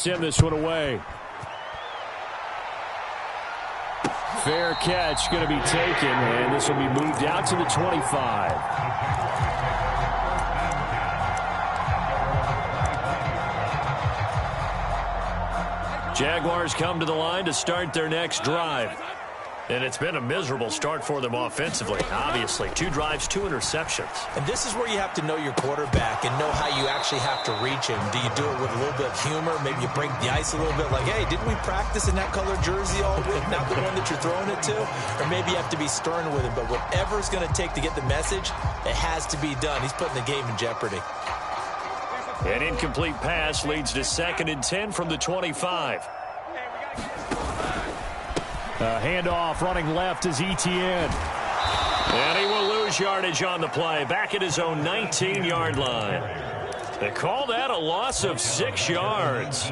send this one away. Fair catch going to be taken, and this will be moved out to the 25. Jaguars come to the line to start their next drive. And it's been a miserable start for them offensively. Obviously, 2 drives, 2 interceptions. And this is where you have to know your quarterback and know how you actually have to reach him. Do you do it with a little bit of humor? Maybe you break the ice a little bit like, hey, didn't we practice in that colored jersey all week? Not the one that you're throwing it to? Or maybe you have to be stern with him. But whatever it's going to take to get the message, it has to be done. He's putting the game in jeopardy. An incomplete pass leads to 2nd and 10 from the 25. Handoff running left is Etienne. And he will lose yardage on the play. Back at his own 19-yard line. They call that a loss of 6 yards.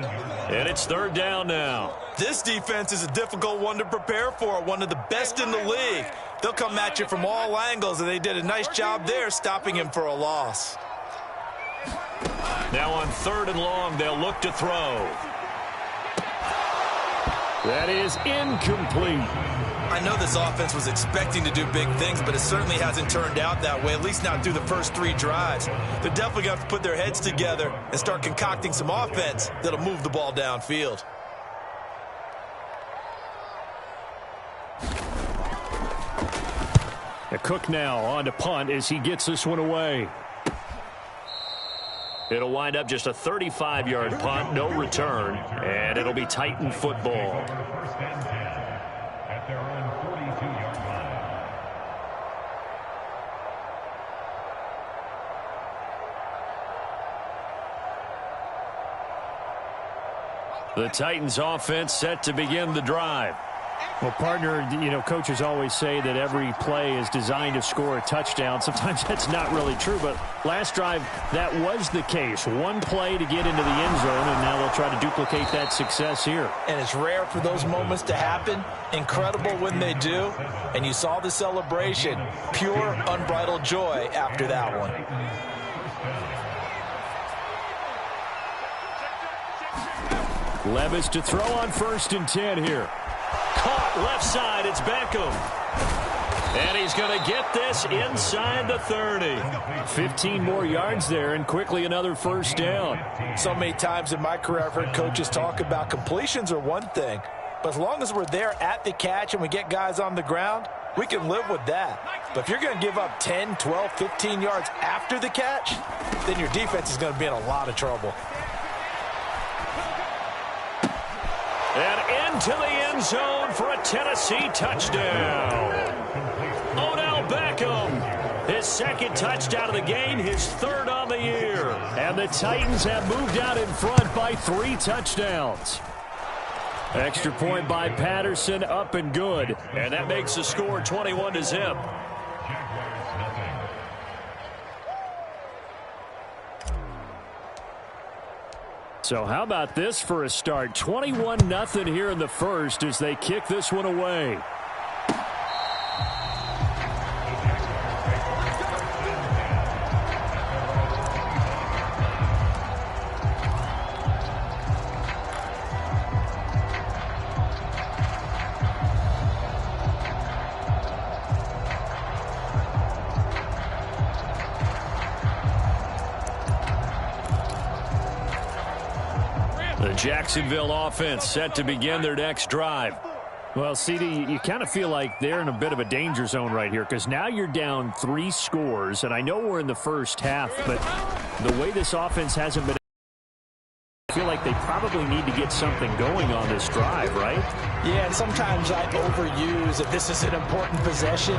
And it's 3rd down now. This defense is a difficult one to prepare for. One of the best in the league. They'll come at you from all angles, and they did a nice job there stopping him for a loss. Now on 3rd and long, they'll look to throw. That is incomplete. I know this offense was expecting to do big things, but it certainly hasn't turned out that way, at least not through the first 3 drives. They're definitely going to have to put their heads together and start concocting some offense that'll move the ball downfield. Cook now on to punt as he gets this one away. It'll wind up just a 35-yard punt, no return, and it'll be Titan football. The Titans offense set to begin the drive. Well, partner, you know, coaches always say that every play is designed to score a touchdown. Sometimes that's not really true, but last drive, that was the case. One play to get into the end zone, and now they'll try to duplicate that success here. And it's rare for those moments to happen. Incredible when they do. And you saw the celebration. Pure, unbridled joy after that one. Levis to throw on 1st and 10 here. Caught left side, it's Beckham. And he's going to get this inside the 30. 15 more yards there, and quickly another 1st down. So many times in my career, I've heard coaches talk about completions are one thing. But as long as we're there at the catch and we get guys on the ground, we can live with that. But if you're going to give up 10, 12, 15 yards after the catch, then your defense is going to be in a lot of trouble. And into the end zone for a Tennessee touchdown. Odell Beckham, his 2nd touchdown of the game, his 3rd on the year. And the Titans have moved out in front by 3 touchdowns. Extra point by Patterson, up and good. And that makes the score 21-0. So how about this for a start? 21-0 here in the first as they kick this one away. The Jacksonville offense set to begin their next drive. Well, CD, you kind of feel like they're in a bit of a danger zone right here because now you're down 3 scores, and I know we're in the first half, but the way this offense hasn't been, I feel like they probably need to get something going on this drive, right? Yeah, and sometimes I overuse that this is an important possession.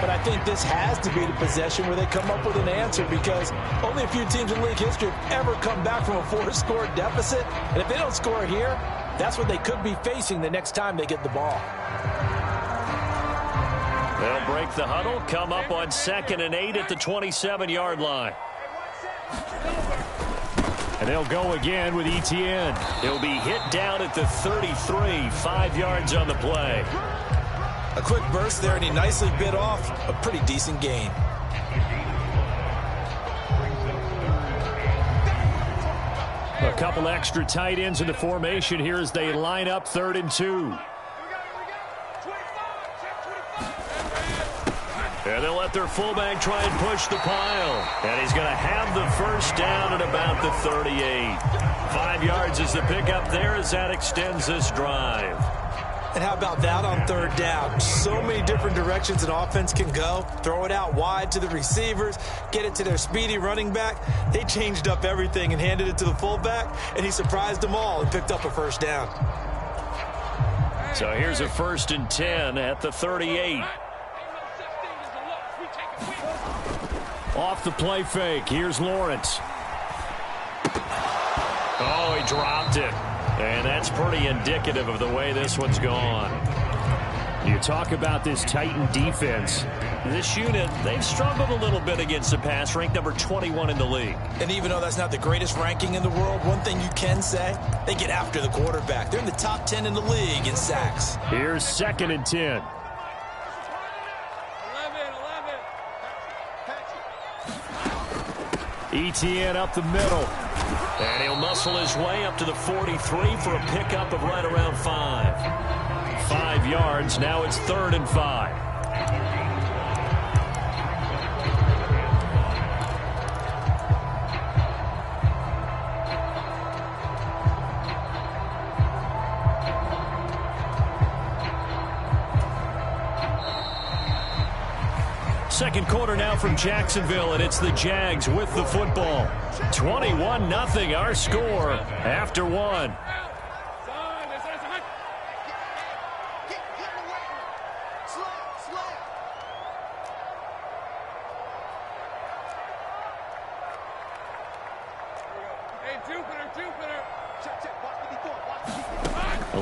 But I think this has to be the possession where they come up with an answer because only a few teams in league history have ever come back from a 4-score deficit. And if they don't score here, that's what they could be facing the next time they get the ball. They'll break the huddle, come up on 2nd and 8 at the 27-yard line. And they'll go again with Etienne. He'll be hit down at the 33, 5 yards on the play. A quick burst there, and he nicely bit off a pretty decent gain. A couple extra tight ends in the formation here as they line up 3rd and 2. And they'll let their fullback try and push the pile. And he's going to have the first down at about the 38. 5 yards is the pickup there as that extends this drive. And how about that on 3rd down? So many different directions an offense can go. Throw it out wide to the receivers, get it to their speedy running back. They changed up everything and handed it to the fullback, and he surprised them all and picked up a first down. So here's a 1st and 10 at the 38. Off the play fake. Here's Lawrence. Oh, he dropped it. And that's pretty indicative of the way this one's gone. You talk about this Titan defense. This unit, they've struggled a little bit against the pass, ranked number 21 in the league. And even though that's not the greatest ranking in the world, one thing you can say, they get after the quarterback. They're in the top 10 in the league in sacks. Here's 2nd and 10. Etienne up the middle. And he'll muscle his way up to the 43 for a pickup of right around 5. 5 yards. Now it's 3rd and 5. Second quarter now from Jacksonville, and it's the Jags with the football. 21-0 our score after 1.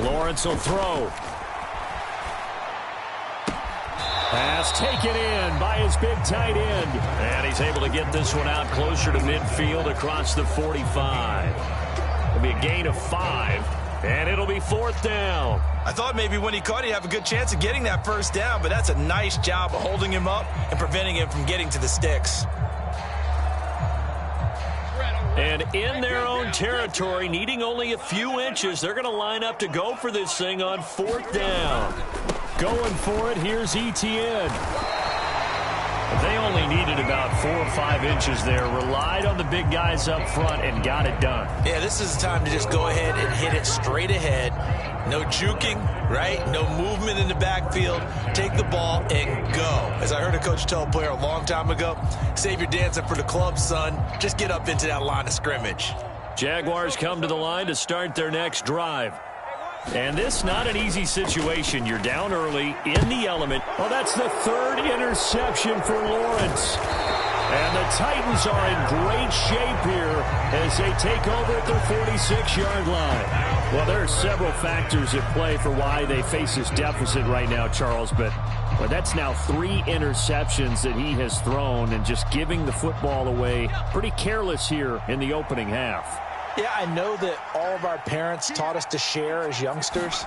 Lawrence will throw. Pass taken in by his big tight end. And he's able to get this one out closer to midfield across the 45. It'll be a gain of 5, and it'll be 4th down. I thought maybe when he caught, he'd have a good chance of getting that first down, but that's a nice job of holding him up and preventing him from getting to the sticks. And in their own territory, needing only a few inches, they're going to line up to go for this thing on 4th down. Going for it, here's Etienne. They only needed about 4 or 5 inches there. Relied on the big guys up front and got it done. Yeah, this is the time to just go ahead and hit it straight ahead. No juking, right? No movement in the backfield. Take the ball and go. As I heard a coach tell a player a long time ago, save your dancing for the club, son. Just get up into that line of scrimmage. Jaguars come to the line to start their next drive. And this not an easy situation. You're down early in the element. Oh, that's the 3rd interception for Lawrence. And the Titans are in great shape here as they take over at their 46-yard line. Well, there are several factors at play for why they face this deficit right now, Charles. But that's now 3 interceptions that he has thrown and just giving the football away. Pretty careless here in the opening half. Yeah, I know that all of our parents taught us to share as youngsters.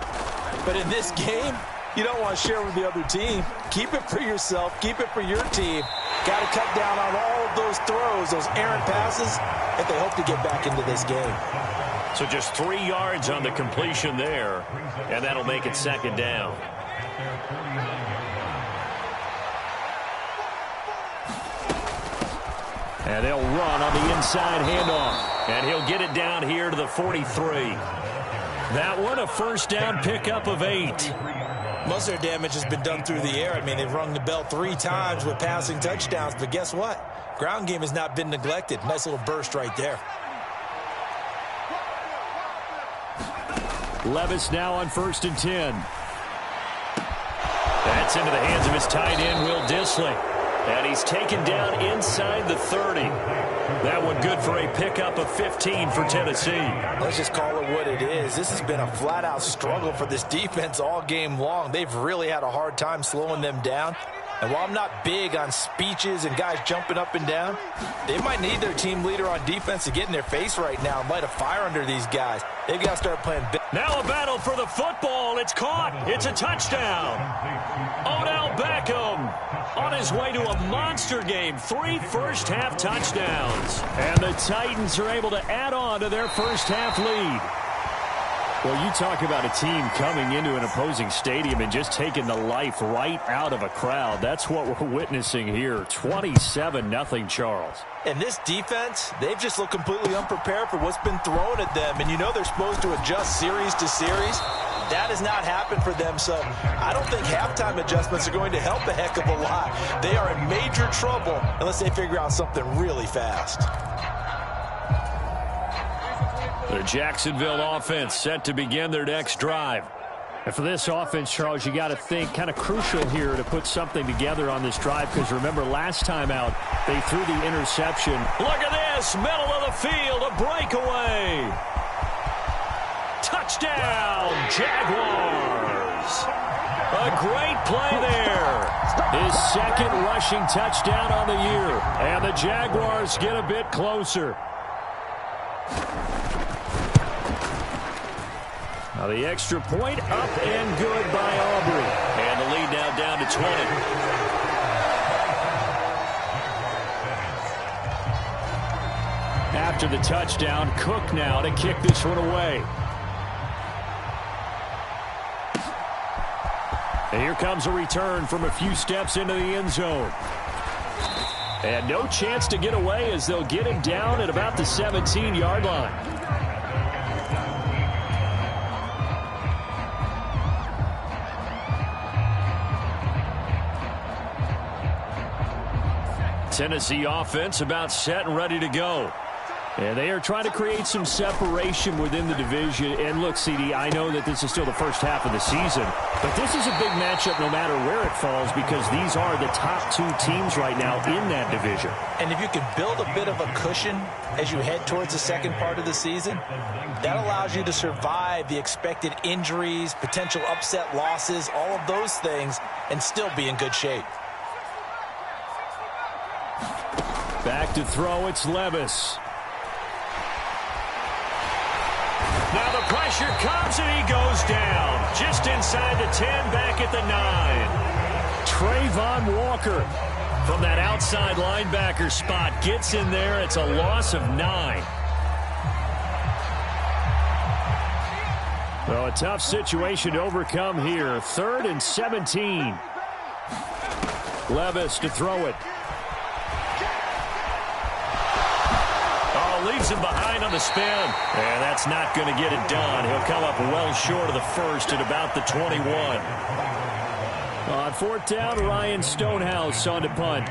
But in this game, you don't want to share with the other team. Keep it for yourself. Keep it for your team. Got to cut down on all of those throws, those errant passes, if they hope to get back into this game. So just 3 yards on the completion there, and that'll make it 2nd down. And they'll run on the inside handoff. And he'll get it down here to the 43. That one, a 1st down pickup of 8. Most of their damage has been done through the air. I mean, they've rung the bell 3 times with passing touchdowns. But guess what? Ground game has not been neglected. Nice little burst right there. Levis now on 1st and 10. That's into the hands of his tight end, Will Dissly. And he's taken down inside the 30. That one good for a pickup of 15 for Tennessee. Let's just call it what it is. This has been a flat-out struggle for this defense all game long. They've really had a hard time slowing them down. And while I'm not big on speeches and guys jumping up and down, they might need their team leader on defense to get in their face right now and light a fire under these guys. They've got to start playing big. Now a battle for the football. It's caught. It's a touchdown. Odell Beckham on his way to a monster game. 3 first-half touchdowns. And the Titans are able to add on to their first-half lead. Well, you talk about a team coming into an opposing stadium and just taking the life right out of a crowd. That's what we're witnessing here. 27-0, Charles. And this defense, they've just looked completely unprepared for what's been thrown at them. And you know they're supposed to adjust series to series. That has not happened for them, so I don't think halftime adjustments are going to help a heck of a lot. They are in major trouble unless they figure out something really fast. The Jacksonville offense set to begin their next drive. And for this offense, Charles, you got to think kind of crucial here to put something together on this drive, because remember last time out they threw the interception. Look at this, middle of the field, a breakaway. Touchdown, Jaguars. A great play there. His second rushing touchdown on the year. And the Jaguars get a bit closer. Now the extra point up and good by Aubrey. And the lead now down to 20. After the touchdown, Cook now to kick this one away. And here comes a return from a few steps into the end zone. And no chance to get away as they'll get him down at about the 17-yard line. Tennessee offense about set and ready to go. And they are trying to create some separation within the division. And look, CD, I know that this is still the first half of the season, but this is a big matchup no matter where it falls, because these are the top 2 teams right now in that division. And if you can build a bit of a cushion as you head towards the second part of the season, that allows you to survive the expected injuries, potential upset losses, all of those things, and still be in good shape. Back to throw, it's Levis. Now the pressure comes and he goes down. Just inside the 10, back at the 9. Trayvon Walker from that outside linebacker spot gets in there. It's a loss of 9. Well, a tough situation to overcome here. 3rd and 17. Levis to throw it. Leaves him behind on the spin. And that's not going to get it done. He'll come up well short of the first at about the 21. On 4th down, Ryan Stonehouse on to punt.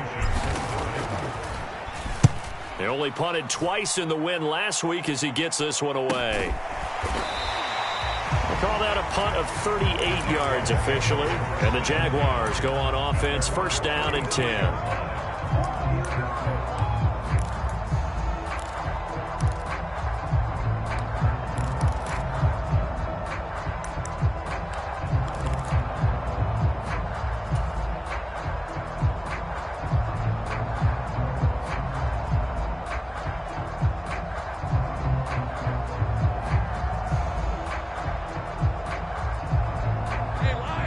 They only punted twice in the win last week as he gets this one away. We'll call that a punt of 38 yards officially. And the Jaguars go on offense, 1st down and 10.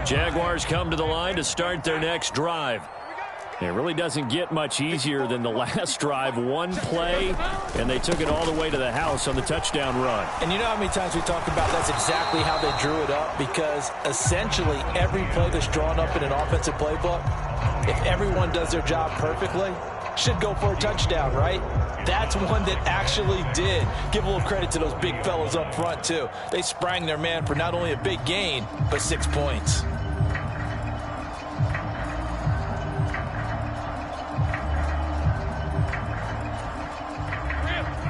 Jaguars come to the line to start their next drive. It really doesn't get much easier than the last drive. One play, and they took it all the way to the house on the touchdown run. And you know how many times we talked about that's exactly how they drew it up, because essentially every play that's drawn up in an offensive playbook, if everyone does their job perfectly, should go for a touchdown, right? That's one that actually did. Give a little credit to those big fellas up front, too. They sprang their man for not only a big gain, but 6 points.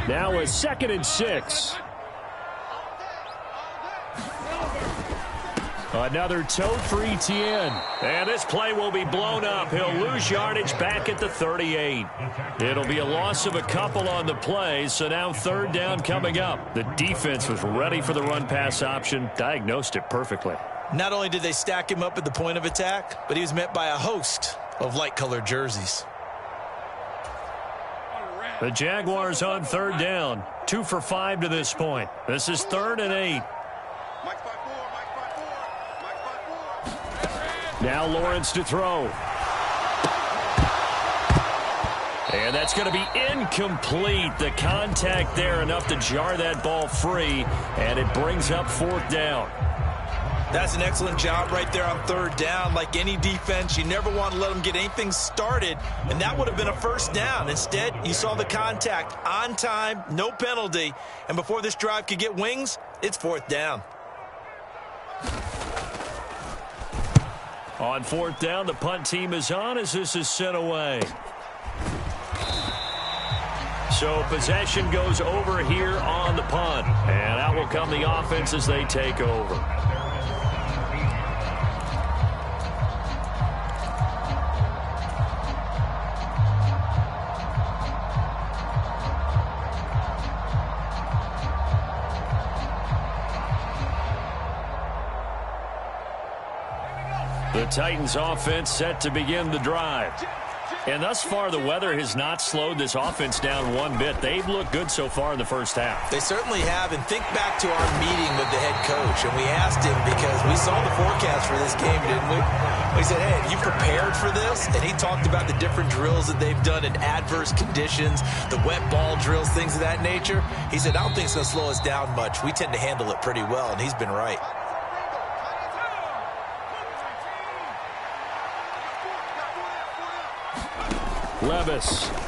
Now a 2nd and 6. Another tote for Etienne. And this play will be blown up. He'll lose yardage back at the 38. It'll be a loss of a couple on the play, so now 3rd down coming up. The defense was ready for the run-pass option, diagnosed it perfectly. Not only did they stack him up at the point of attack, but he was met by a host of light-colored jerseys. The Jaguars on third down. 2 for 5 to this point. This is 3rd and 8. Now Lawrence to throw. And that's going to be incomplete. The contact there enough to jar that ball free, and it brings up 4th down. That's an excellent job right there on 3rd down. Like any defense, you never want to let them get anything started, and that would have been a 1st down. Instead, you saw the contact on time, no penalty, and before this drive could get wings, it's 4th down. On 4th down, the punt team is on as this is sent away. So possession goes over here on the punt, and out will come the offense as they take over. The Titans offense set to begin the drive. And thus far, the weather has not slowed this offense down one bit. They've looked good so far in the first half. They certainly have. And think back to our meeting with the head coach. And we asked him because we saw the forecast for this game, didn't we? We said, hey, have you prepared for this? And he talked about the different drills that they've done in adverse conditions, the wet ball drills, things of that nature. He said, I don't think it's going to slow us down much. We tend to handle it pretty well. And he's been right. Levis. And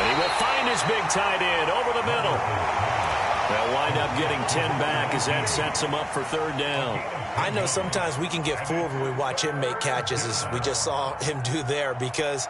he will find his big tight end over the middle. They'll wind up getting 10 back as that sets him up for 3rd down. I know sometimes we can get fooled when we watch him make catches, as we just saw him do there, because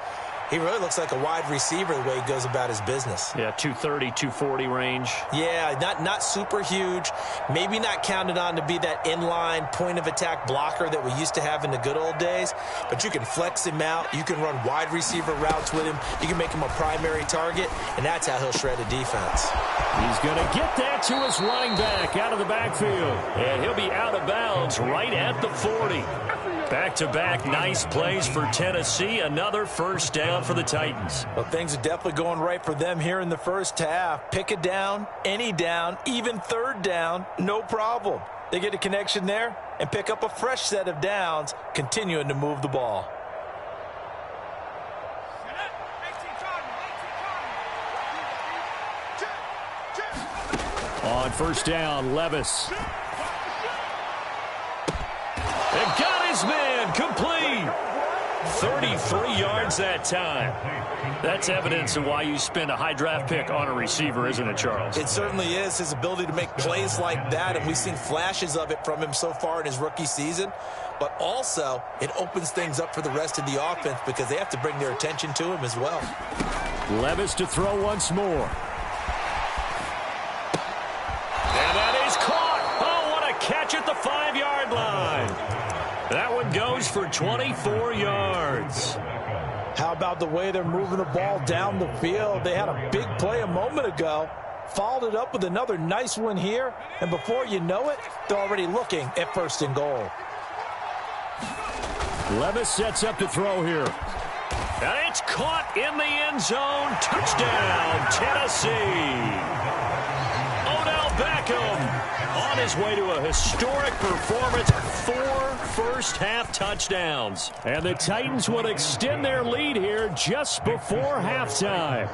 he really looks like a wide receiver the way he goes about his business. Yeah, 230, 240 range. Yeah, not super huge. Maybe not counted on to be that inline point-of-attack blocker that we used to have in the good old days. But you can flex him out. You can run wide receiver routes with him. You can make him a primary target, and that's how he'll shred a defense. He's going to get that to his running back out of the backfield. And he'll be out of bounds right at the 40. Back-to-back nice plays for Tennessee. Another 1st down for the Titans. Well, things are definitely going right for them here in the first half. Pick a down, any down, even 3rd down, no problem. They get a connection there and pick up a fresh set of downs, continuing to move the ball. On 1st down, Levis. And got his man complete. 33 yards that time. That's evidence of why you spend a high draft pick on a receiver, isn't it, Charles? It certainly is. His ability to make plays like that, and we've seen flashes of it from him so far in his rookie season. But also, it opens things up for the rest of the offense because they have to bring their attention to him as well. Levis to throw once more. And that is caught. Oh, what a catch at the 5-yard line. That one goes for 24 yards. How about the way they're moving the ball down the field? They had a big play a moment ago, followed it up with another nice one here, and before you know it, they're already looking at 1st and goal. Levis sets up to throw here. And it's caught in the end zone. Touchdown, Tennessee. Odell Beckham on his way to a historic performance. 4 first-half touchdowns. And the Titans will extend their lead here just before halftime.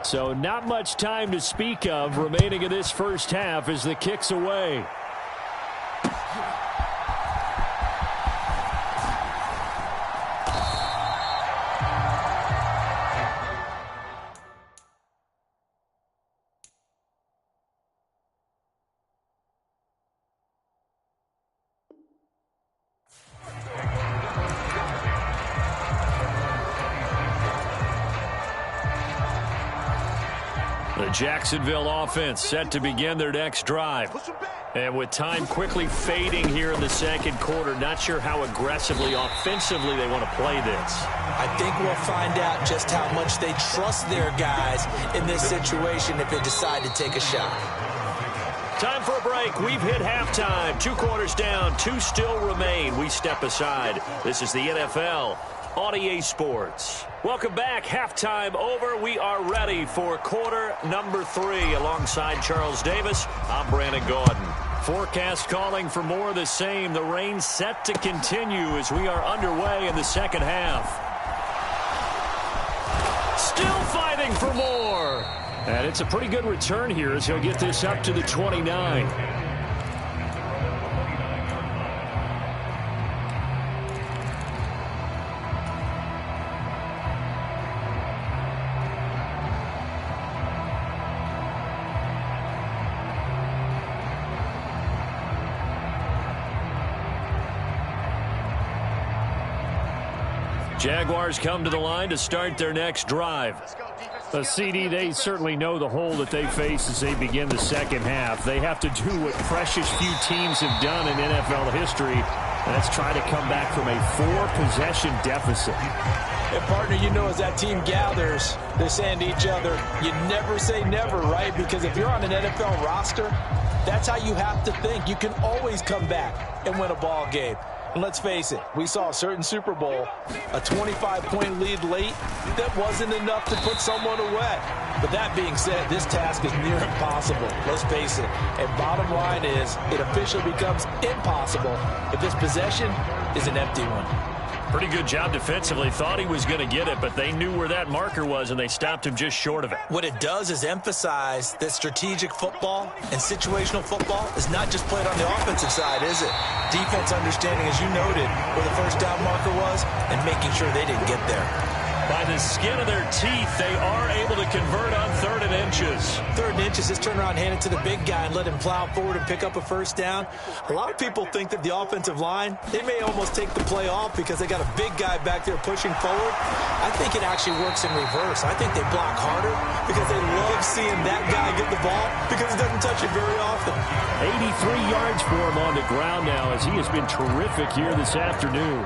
So not much time to speak of remaining in this first half as the kick's away. The Jacksonville offense set to begin their next drive. And with time quickly fading here in the second quarter, not sure how aggressively, offensively they want to play this. I think we'll find out just how much they trust their guys in this situation if they decide to take a shot. Time for a break. We've hit halftime. 2 quarters down. 2 still remain. We step aside. This is the NFL on EA Sports. Welcome back. Halftime over. We are ready for quarter number 3. Alongside Charles Davis, I'm Brandon Gordon. Forecast calling for more of the same. The rain set to continue as we are underway in the second half. Still fighting for more. And it's a pretty good return here as he'll get this up to the 29. Jaguars come to the line to start their next drive. CD, they certainly know the hole that they face as they begin the second half. They have to do what precious few teams have done in NFL history, and that's try to come back from a 4-possession deficit. And, partner, you know, as that team gathers, they're saying to each other, you never say never, right? Because if you're on an NFL roster, that's how you have to think. You can always come back and win a ball game. And let's face it, we saw a certain Super Bowl, a 25-point lead late, that wasn't enough to put someone away. But that being said, this task is near impossible. Let's face it. And bottom line is, it officially becomes impossible if this possession is an empty one. Pretty good job defensively. Thought he was going to get it, but they knew where that marker was, and they stopped him just short of it. What it does is emphasize that strategic football and situational football is not just played on the offensive side, is it? Defense understanding, as you noted, where the first down marker was and making sure they didn't get there. By the skin of their teeth, they are able to convert on 3rd and inches. 3rd and inches, just turn around, hand it to the big guy, and let him plow forward and pick up a first down. A lot of people think that the offensive line, they may almost take the play off because they got a big guy back there pushing forward. I think it actually works in reverse. I think they block harder because they love seeing that guy get the ball because he doesn't touch it very often. 83 yards for him on the ground now as he has been terrific here this afternoon.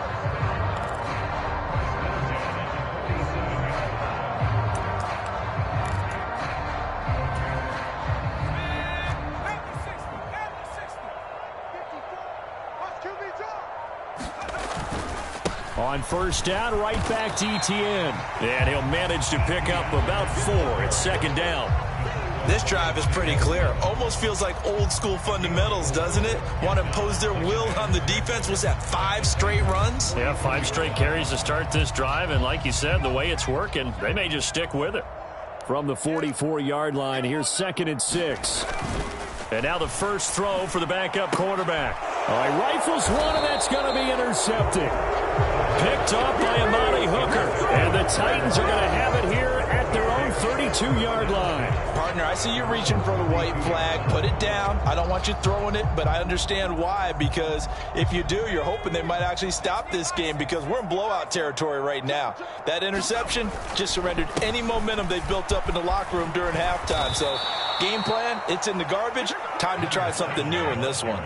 On first down, right back to ETN. And he'll manage to pick up about 4. It's 2nd down. This drive is pretty clear. Almost feels like old school fundamentals, doesn't it? Want to impose their will on the defense. Was that 5 straight runs? Yeah, 5 straight carries to start this drive. And like you said, the way it's working, they may just stick with it. From the 44-yard line, here's 2nd and 6. And now the first throw for the backup quarterback. All right, rifles one, and that's going to be intercepted. Picked off by Amani Hooker. And the Titans are going to have it here at their own 32-yard line. Partner, I see you reaching for the white flag. Put it down. I don't want you throwing it, but I understand why. Because if you do, you're hoping they might actually stop this game because we're in blowout territory right now. That interception just surrendered any momentum they built up in the locker room during halftime. So game plan, it's in the garbage. Time to try something new in this one.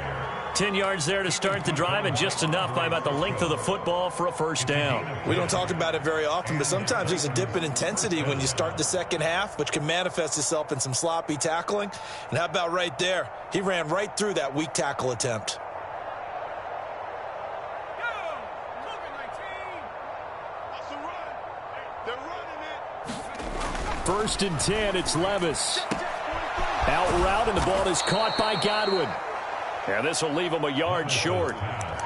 10 yards there to start the drive, and just enough by about the length of the football for a first down. We don't talk about it very often, but sometimes there's a dip in intensity when you start the second half, which can manifest itself in some sloppy tackling. And how about right there? He ran right through that weak tackle attempt. First and 10, it's Levis. Out route, and the ball is caught by Godwin. And this will leave him a yard short.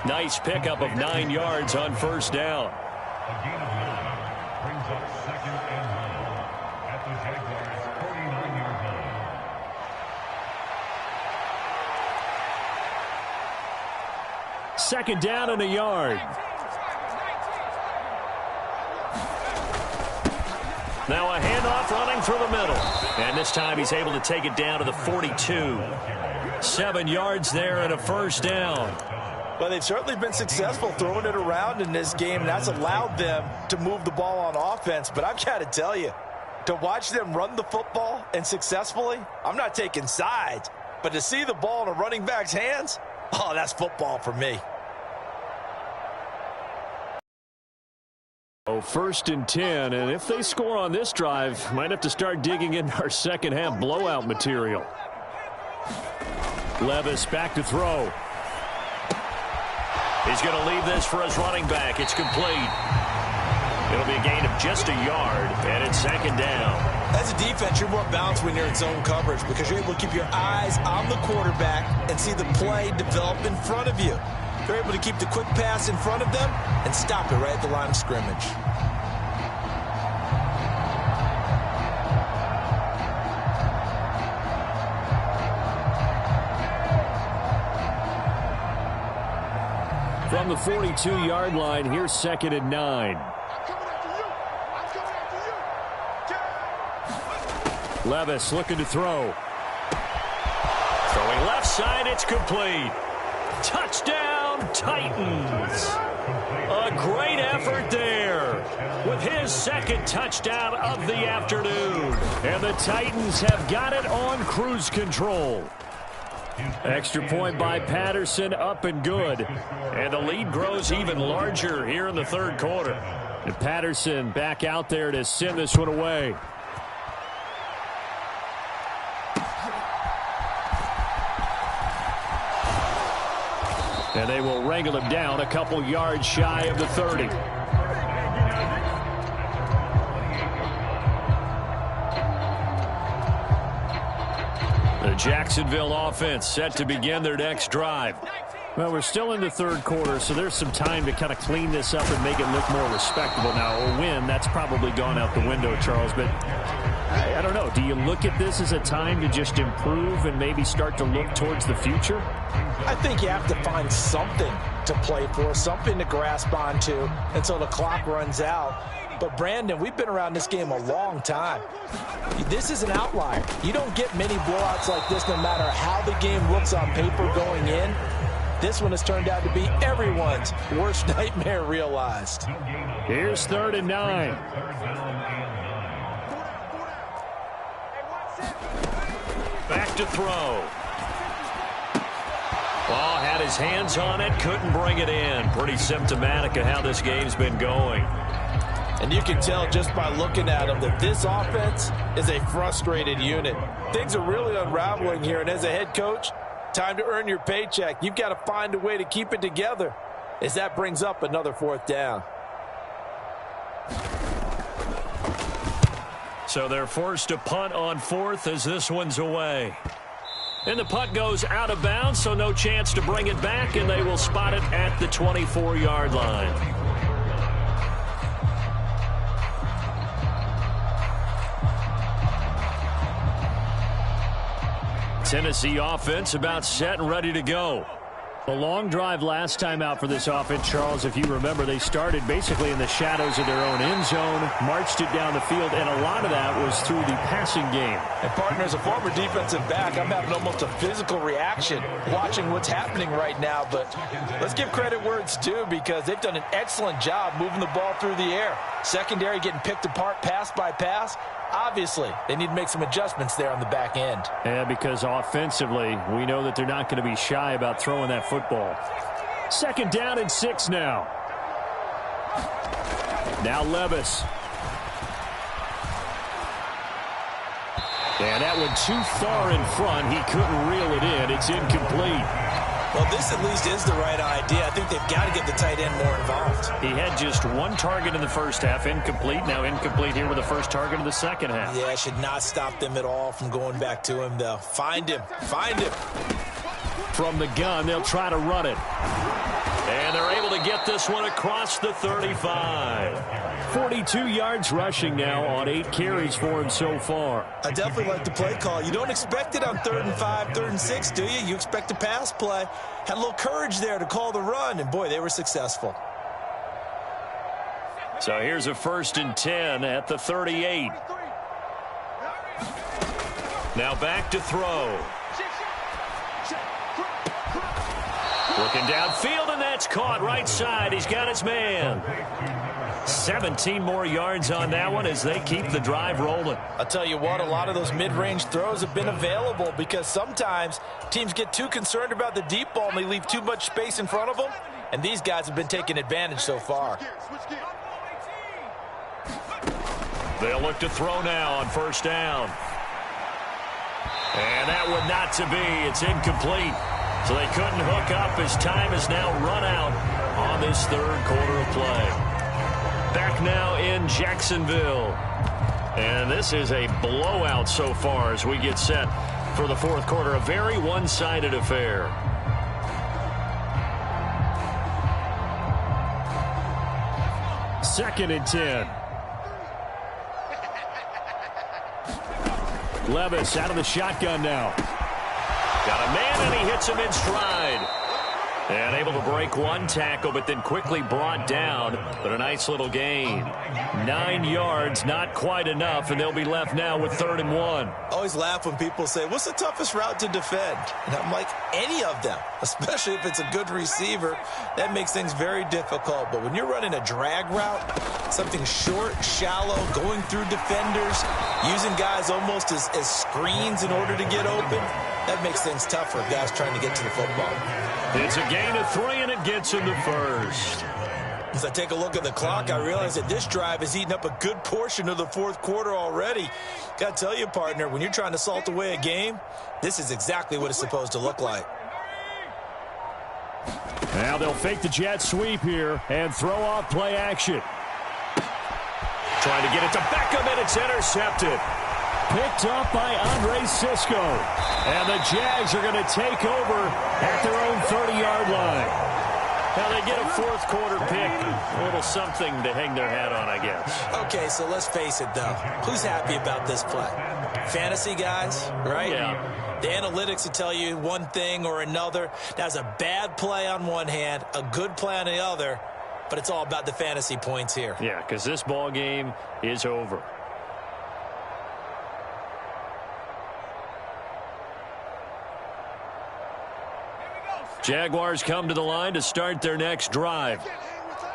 Nice pickup of 9 yards on first down. Brings up 2nd and 1 at the Jaguars' 49-yard line. 2nd down and a yard. Now a handoff running through the middle. And this time he's able to take it down to the 42. 7 yards there and a first down. Well, they've certainly been successful throwing it around in this game, and that's allowed them to move the ball on offense. But I've got to tell you, to watch them run the football and successfully, I'm not taking sides, but to see the ball in a running back's hands, oh, that's football for me. Oh, 1st and 10, and if they score on this drive, might have to start digging into our second half blowout material. Levis back to throw. He's going to leave this for his running back. It's complete. It'll be a gain of just a yard, and it's second down. As a defense, you're more balanced when you're in zone coverage because you're able to keep your eyes on the quarterback and see the play develop in front of you. You're able to keep the quick pass in front of them and stop it right at the line of scrimmage. From the 42-yard line, here's second and 9. Levis looking to throw. Throwing left side, it's complete. Touchdown, Titans. A great effort there with his second touchdown of the afternoon. And the Titans have got it on cruise control. Extra point by Patterson, up and good. And the lead grows even larger here in the third quarter. And Patterson back out there to send this one away. And they will wrangle him down a couple yards shy of the 30. The Jacksonville offense set to begin their next drive. Well, we're still in the third quarter, so there's some time to kind of clean this up and make it look more respectable. Now, a win, that's probably gone out the window, Charles, but I don't know. Do you look at this as a time to just improve and maybe start to look towards the future? I think you have to find something to play for, something to grasp onto until the clock runs out. But, Brandon, we've been around this game a long time. This is an outlier. You don't get many blowouts like this no matter how the game looks on paper going in. This one has turned out to be everyone's worst nightmare realized. Here's third and 9. Back to throw. Ball had his hands on it, couldn't bring it in. Pretty symptomatic of how this game's been going. And you can tell just by looking at them that this offense is a frustrated unit. Things are really unraveling here, and as a head coach, time to earn your paycheck. You've got to find a way to keep it together as that brings up another fourth down. So they're forced to punt on fourth as this one's away. And the punt goes out of bounds, so no chance to bring it back, and they will spot it at the 24-yard line. Tennessee offense about set and ready to go. A long drive last time out for this offense, Charles. If you remember, they started basically in the shadows of their own end zone, marched it down the field, and a lot of that was through the passing game. And, partner, as a former defensive back, I'm having almost a physical reaction watching what's happening right now. But let's give credit where it's due because they've done an excellent job moving the ball through the air. Secondary getting picked apart pass by pass. Obviously, they need to make some adjustments there on the back end. Yeah, because offensively, we know that they're not going to be shy about throwing that football. Second down and 6 now. Now Levis. And that one too far in front. He couldn't reel it in. It's incomplete. Well, this at least is the right idea. I think they've got to get the tight end more involved. He had just one target in the first half, incomplete. Now incomplete here with the first target of the second half. Yeah, should not stop them at all from going back to him, though. Find him. Find him. From the gun, they'll try to run it. And they're able to get this one across the 35. 42 yards rushing now on 8 carries for him so far. I definitely like the play call. You don't expect it on 3rd and 5, 3rd and 6, do you? You expect a pass play. Had a little courage there to call the run, and boy, they were successful. So here's a 1st and 10 at the 38. Now back to throw. Looking downfield, and that's caught right side. He's got his man. 17 more yards on that one as they keep the drive rolling. I'll tell you what, a lot of those mid-range throws have been available because sometimes teams get too concerned about the deep ball and they leave too much space in front of them, and these guys have been taking advantage so far. They'll look to throw now on 1st down. And that one not to be. It's incomplete. So they couldn't hook up as time has now run out on this third quarter of play. Back now in Jacksonville. And this is a blowout so far as we get set for the fourth quarter. A very one-sided affair. Second and 10. Levis out of the shotgun now. Got a man, and he hits him in stride. And able to break one tackle, but then quickly brought down. But a nice little gain. 9 yards, not quite enough, and they'll be left now with 3rd and 1. Always laugh when people say, what's the toughest route to defend? And I'm like, any of them, especially if it's a good receiver. That makes things very difficult. But when you're running a drag route, something short, shallow, going through defenders, using guys almost as screens in order to get open, that makes things tougher if guys trying to get to the football. It's a gain of 3, and it gets him the first. As I take a look at the clock, I realize that this drive has eaten up a good portion of the fourth quarter already. Got to tell you, partner, when you're trying to salt away a game, this is exactly what it's supposed to look like. Now they'll fake the jet sweep here and throw off play action. Trying to get it to Beckham, and it's intercepted. Picked up by Andre Sisco. And the Jags are going to take over at their own 30-yard line. Now they get a fourth quarter pick. A little something to hang their hat on, I guess. Okay, so let's face it, though. Who's happy about this play? Fantasy guys, right? Yeah. The analytics will tell you one thing or another. That's a bad play on one hand, a good play on the other, but it's all about the fantasy points here. Yeah, because this ball game is over. Jaguars come to the line to start their next drive.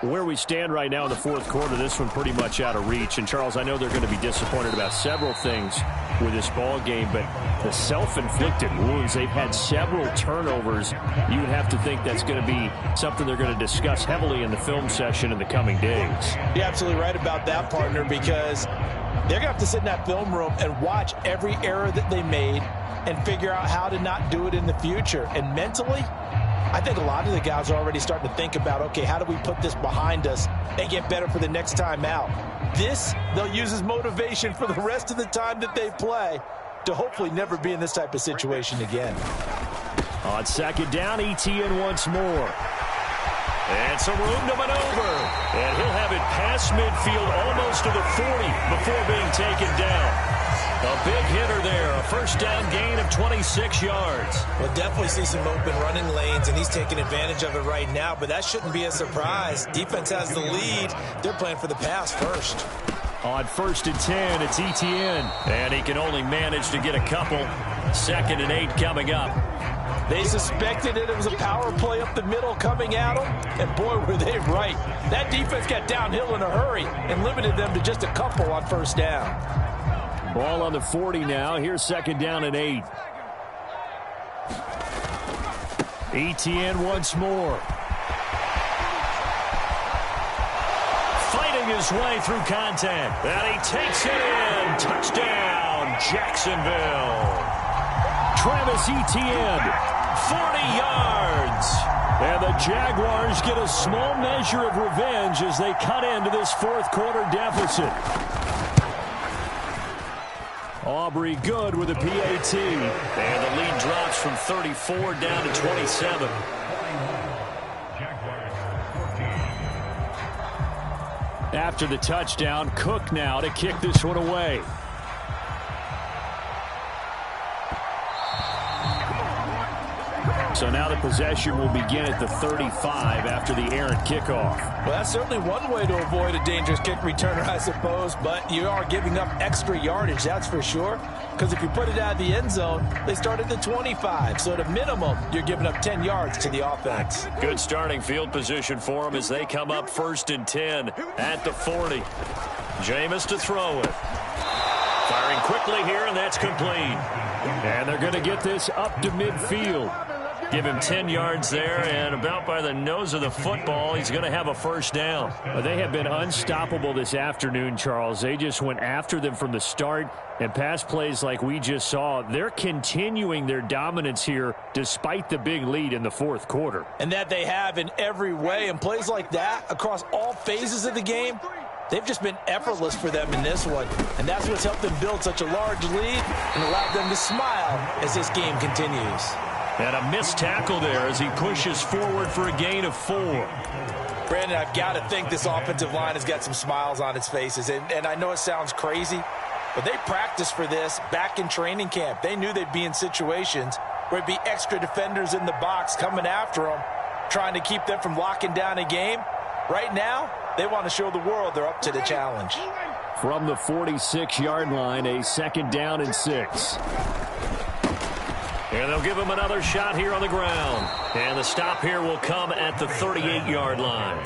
Where we stand right now in the fourth quarter, this one pretty much out of reach. And, Charles, I know they're going to be disappointed about several things with this ball game, but the self-inflicted wounds, they've had several turnovers. You would have to think that's going to be something they're going to discuss heavily in the film session in the coming days. You're absolutely right about that, partner, because they're going to have to sit in that film room and watch every error that they made and figure out how to not do it in the future. And mentally, I think a lot of the guys are already starting to think about, okay, how do we put this behind us and get better for the next time out? This, they'll use as motivation for the rest of the time that they play to hopefully never be in this type of situation again. On second down, ETN once more. And some room to maneuver. And he'll have it past midfield almost to the 40 before being taken down. A big hitter there, a first down gain of 26 yards. We'll definitely see some open running lanes, and he's taking advantage of it right now, but that shouldn't be a surprise. Defense has the lead. They're playing for the pass first. On 1st and 10, it's ETN. And he can only manage to get a couple. 2nd and 8 coming up. They suspected it was a power play up the middle coming at them, and boy, were they right. That defense got downhill in a hurry and limited them to just a couple on first down. Ball on the 40 now. Here's 2nd down and 8. ETN once more. Fighting his way through contact. And he takes it in. Touchdown, Jacksonville. Travis Etienne, 40 yards. And the Jaguars get a small measure of revenge as they cut into this fourth quarter deficit. Aubrey good with a PAT. And the lead drops from 34 down to 27. After the touchdown, Cook now to kick this one away. So now the possession will begin at the 35 after the errant kickoff. Well, that's certainly one way to avoid a dangerous kick returner, I suppose, but you are giving up extra yardage, that's for sure, because if you put it out of the end zone, they start at the 25, so at a minimum, you're giving up 10 yards to the offense. Good starting field position for them as they come up 1st and 10 at the 40. Jameis to throw it. Firing quickly here, and that's complete. And they're going to get this up to midfield. Give him 10 yards there, and about by the nose of the football, he's going to have a first down. Well, they have been unstoppable this afternoon, Charles. They just went after them from the start, and pass plays like we just saw, they're continuing their dominance here despite the big lead in the fourth quarter. And that they have in every way, and plays like that across all phases of the game, they've just been effortless for them in this one. And that's what's helped them build such a large lead and allowed them to smile as this game continues. And a missed tackle there as he pushes forward for a gain of 4. Brandon, I've got to think this offensive line has got some smiles on its faces. And I know it sounds crazy, but they practiced for this back in training camp. They knew they'd be in situations where it'd be extra defenders in the box coming after them, trying to keep them from locking down a game. Right now, they want to show the world they're up to the challenge. From the 46-yard line, a 2nd down and 6. And they'll give him another shot here on the ground. And the stop here will come at the 38-yard line.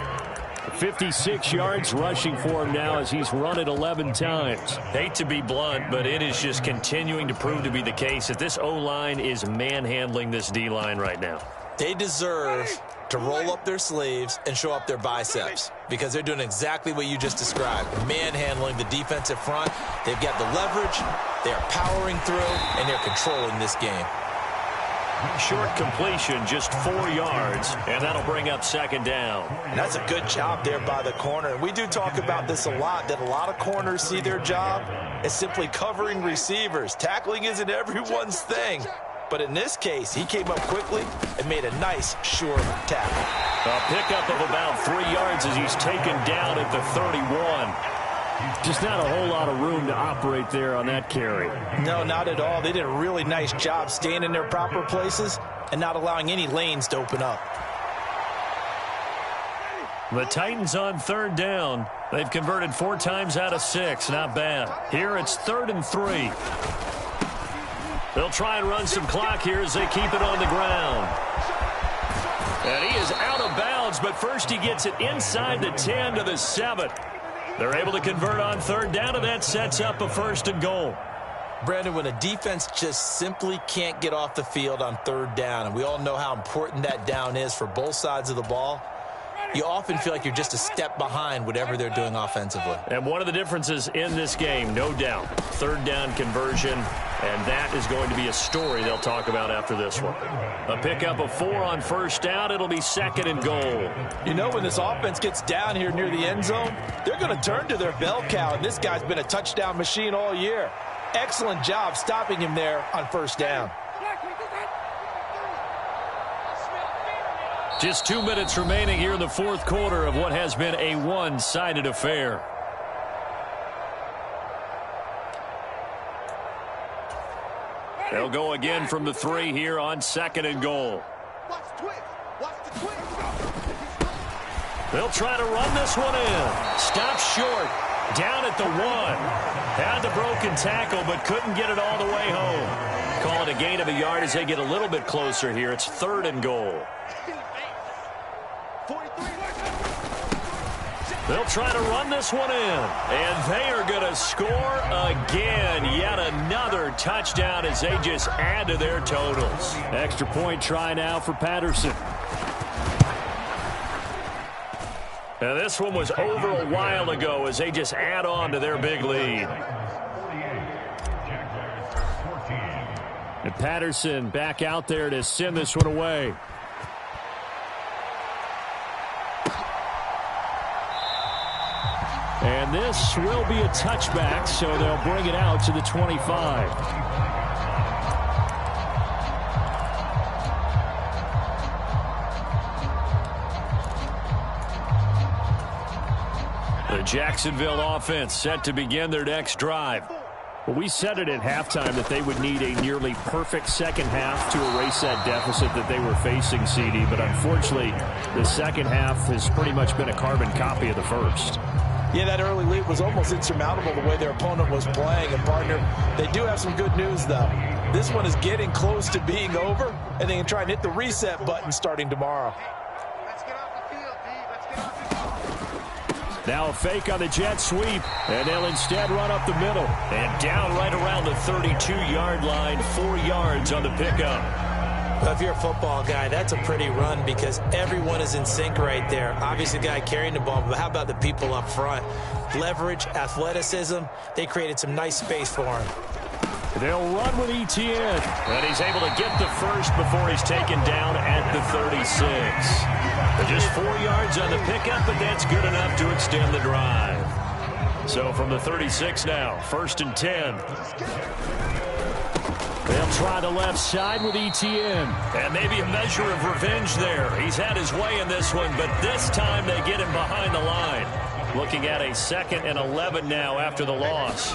56 yards rushing for him now as he's run it 11 times. Hate to be blunt, but it is just continuing to prove to be the case that this O-line is manhandling this D-line right now. They deserve to roll up their sleeves and show up their biceps because they're doing exactly what you just described, manhandling the defensive front. They've got the leverage, they're powering through, and they're controlling this game. Short completion, just 4 yards, and that'll bring up 2nd down. And that's a good job there by the corner. And we do talk about this a lot, that a lot of corners see their job as simply covering receivers. Tackling isn't everyone's thing. But in this case, he came up quickly and made a nice, sure tackle. A pickup of about 3 yards as he's taken down at the 31. Just not a whole lot of room to operate there on that carry. No, not at all. They did a really nice job staying in their proper places and not allowing any lanes to open up. The Titans on 3rd down. They've converted 4 times out of 6. Not bad. Here it's 3rd and 3. They'll try and run some clock here as they keep it on the ground. And he is out of bounds, but first he gets it inside the 10 to the 7. They're able to convert on 3rd down, and that sets up a 1st and goal. Brandon, when a defense just simply can't get off the field on 3rd down, and we all know how important that down is for both sides of the ball, you often feel like you're just a step behind whatever they're doing offensively. And one of the differences in this game, no doubt, 3rd down conversion, and that is going to be a story they'll talk about after this one. A pickup of 4 on 1st down. It'll be 2nd and goal. You know, when this offense gets down here near the end zone, they're going to turn to their bell cow, and this guy's been a touchdown machine all year. Excellent job stopping him there on 1st down. Just 2 minutes remaining here in the fourth quarter of what has been a one-sided affair. They'll go again from the 3 here on 2nd and goal. They'll try to run this one in. Stop short. Down at the 1. Had the broken tackle, but couldn't get it all the way home. Call it a gain of a yard as they get a little bit closer here. It's 3rd and goal. They'll try to run this one in. And they are going to score again. Yet another touchdown as they just add to their totals. Extra point try now for Patterson. And this one was over a while ago as they just add on to their big lead. And Patterson back out there to send this one away. And this will be a touchback, so they'll bring it out to the 25. The Jacksonville offense set to begin their next drive. Well, we said it at halftime that they would need a nearly perfect second half to erase that deficit that they were facing, CD. But unfortunately, the second half has pretty much been a carbon copy of the first. Yeah, that early lead was almost insurmountable the way their opponent was playing. And, partner, they do have some good news, though. This one is getting close to being over, and they can try and hit the reset button starting tomorrow. Now a fake on the jet sweep, and they'll instead run up the middle. And down right around the 32-yard line, 4 yards on the pickup. Well, if you're a football guy, that's a pretty run because everyone is in sync right there. Obviously, the guy carrying the ball, but how about the people up front? Leverage, athleticism, they created some nice space for him. They'll run with Etienne, and he's able to get the first before he's taken down at the 36. Just 4 yards on the pickup, but that's good enough to extend the drive. So from the 36 now, 1st and 10. They'll try the left side with Etienne. And maybe a measure of revenge there. He's had his way in this one, but this time they get him behind the line. Looking at a 2nd and 11 now after the loss.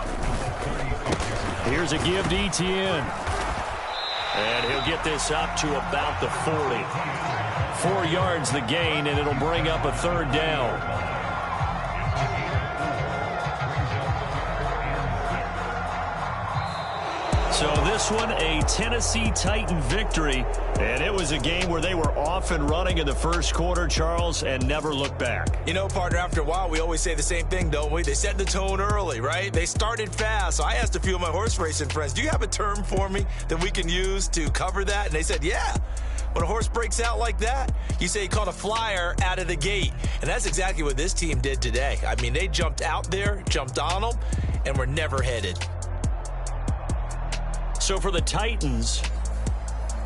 Here's a give to Etienne. And he'll get this up to about the 40. 4 yards the gain, and it'll bring up a 3rd down. So this one, a Tennessee Titan victory, and it was a game where they were off and running in the first quarter, Charles, and never looked back. You know, partner, after a while, we always say the same thing, don't we? They set the tone early, right? They started fast. So I asked a few of my horse racing friends, do you have a term for me that we can use to cover that? And they said, yeah. When a horse breaks out like that, you say he caught a flyer out of the gate. And that's exactly what this team did today. I mean, they jumped out there, jumped on them, and were never headed. So for the Titans,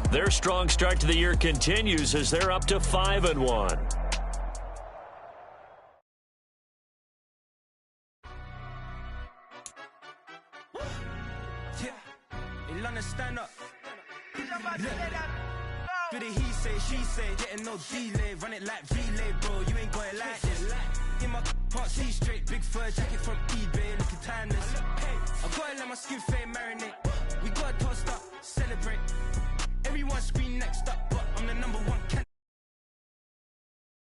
their strong start to the year continues as they're up to 5-1. Stand up. Do the he say, she say, getting no delay, run it like relay, bro. You ain't got it like this. In my part, see straight, big fur jacket from eBay, looking timeless. Hey, I gotta let my skin fade marinate. We got tossed up,